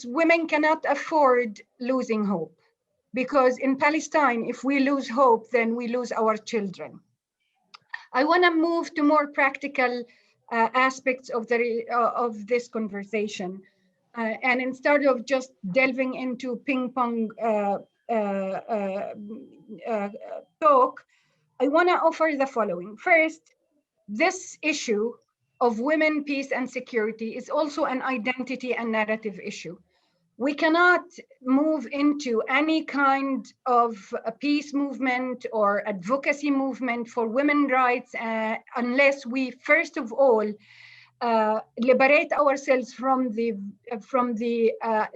women cannot afford losing hope, because in Palestine, if we lose hope, then we lose our children. I want to move to more practical aspects of this conversation. And instead of just delving into ping pong talk, I want to offer the following. First, this issue of women, peace, and security is also an identity and narrative issue. We cannot move into any kind of a peace movement or advocacy movement for women's rights unless we, first of all, liberate ourselves from the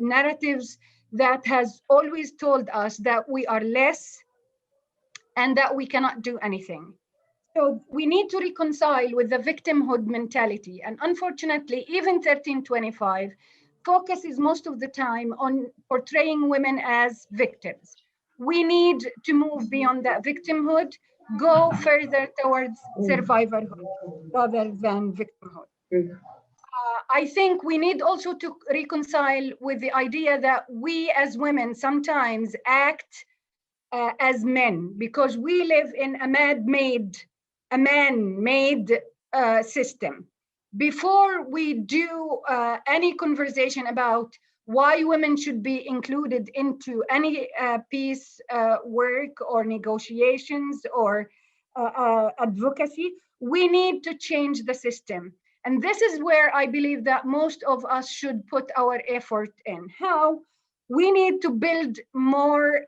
narratives that has always told us that we are less and that we cannot do anything. So we need to reconcile with the victimhood mentality. And unfortunately, even 1325 focuses most of the time on portraying women as victims. We need to move beyond that victimhood, go further towards survivorhood rather than victimhood. I think we need also to reconcile with the idea that we as women sometimes act as men, because we live in a man-made system. Before we do any conversation about why women should be included into any peace work or negotiations or advocacy, we need to change the system. And this is where I believe that most of us should put our effort in. How? We need to build more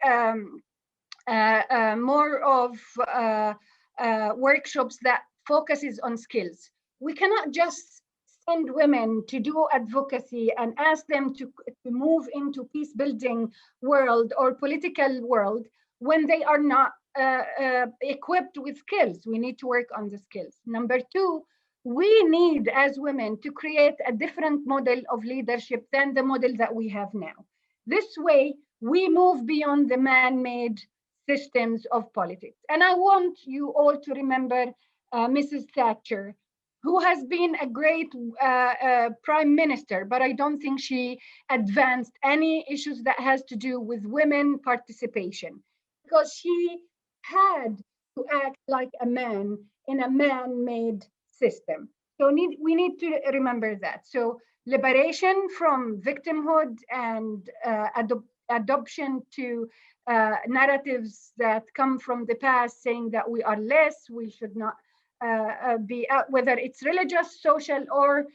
workshops that focuses on skills. We cannot just send women to do advocacy and ask them to move into peace building world or political world when they are not equipped with skills. We need to work on the skills. Number two, we need as women to create a different model of leadership than the model that we have now. This way, we move beyond the man-made systems of politics. And I want you all to remember Mrs. Thatcher, who has been a great prime minister, but I don't think she advanced any issues that has to do with women participation, because she had to act like a man in a man-made system. So we need to remember that. So liberation from victimhood and adoption to narratives that come from the past saying that we are less, we should not be, whether it's religious, social, or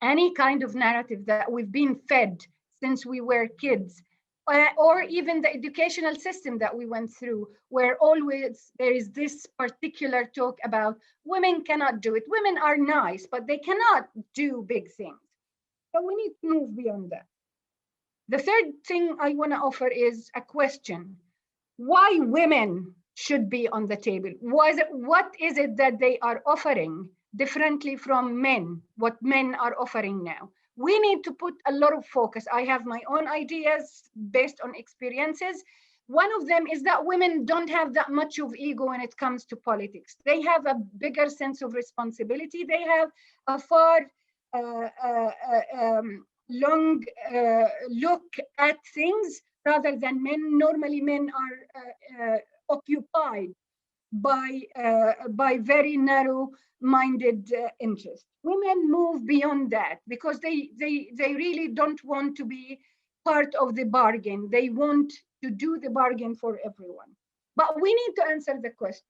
any kind of narrative that we've been fed since we were kids, or even the educational system that we went through, where always there is this particular talk about women cannot do it. Women are nice, but they cannot do big things. So we need to move beyond that. The third thing I want to offer is a question. Why women should be on the table? What is it that they are offering differently from men, what men are offering now? We need to put a lot of focus. I have my own ideas based on experiences. One of them is that women don't have that much of ego when it comes to politics. They have a bigger sense of responsibility. They have a far long look at things rather than men. Normally, men are occupied by very narrow-minded interests. Women move beyond that because they really don't want to be part of the bargain. They want to do the bargain for everyone. But we need to answer the question,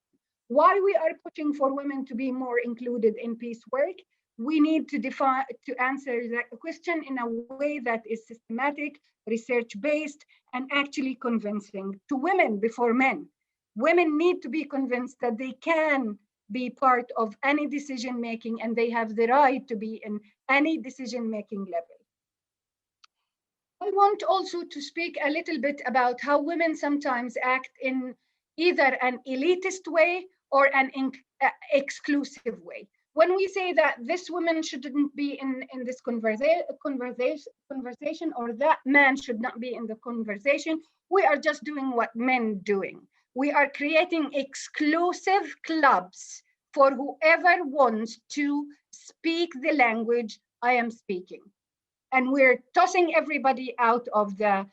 why we are pushing for women to be more included in peace work. We need to answer that question in a way that is systematic, research-based, and actually convincing to women before men. Women need to be convinced that they can be part of any decision-making and they have the right to be in any decision-making level. I want also to speak a little bit about how women sometimes act in either an elitist way or an exclusive way. When we say that this woman shouldn't be in this conversation or that man should not be in the conversation, we are just doing what men doing. We are creating exclusive clubs for whoever wants to speak the language I am speaking. and we're tossing everybody out of the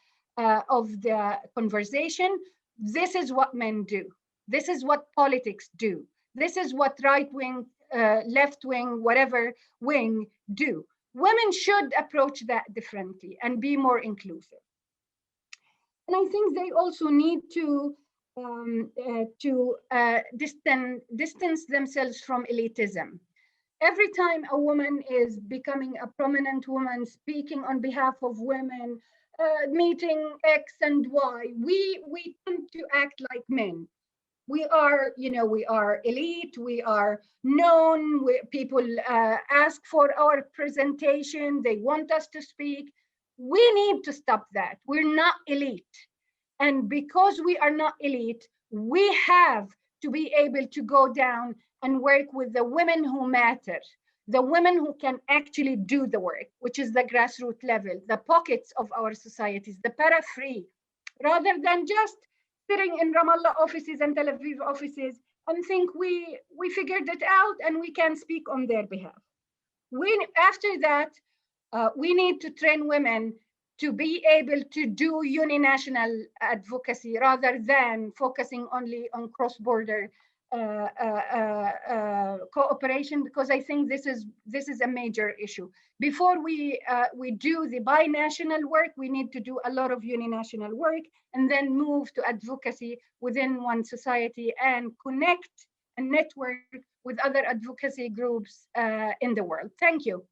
conversation. This is what men do. This is what politics do. This is what right wing, left wing, whatever wing do. Women should approach that differently and be more inclusive. And I think they also need to distance themselves from elitism. Every time a woman is becoming a prominent woman, speaking on behalf of women, meeting X and Y, we tend to act like men. We are, we are elite, we are known, people ask for our presentation, they want us to speak. We need to stop that. We're not elite. And because we are not elite, we have to be able to go down and work with the women who matter, the women who can actually do the work, which is the grassroots level, the pockets of our societies, the para-free, rather than just sitting in Ramallah offices and Tel Aviv offices and think we figured it out and we can speak on their behalf. After that, we need to train women to be able to do uninational advocacy rather than focusing only on cross-border cooperation, because I think this is a major issue. Before we do the binational work, we need to do a lot of uninational work and then move to advocacy within one society and connect and network with other advocacy groups in the world. Thank you.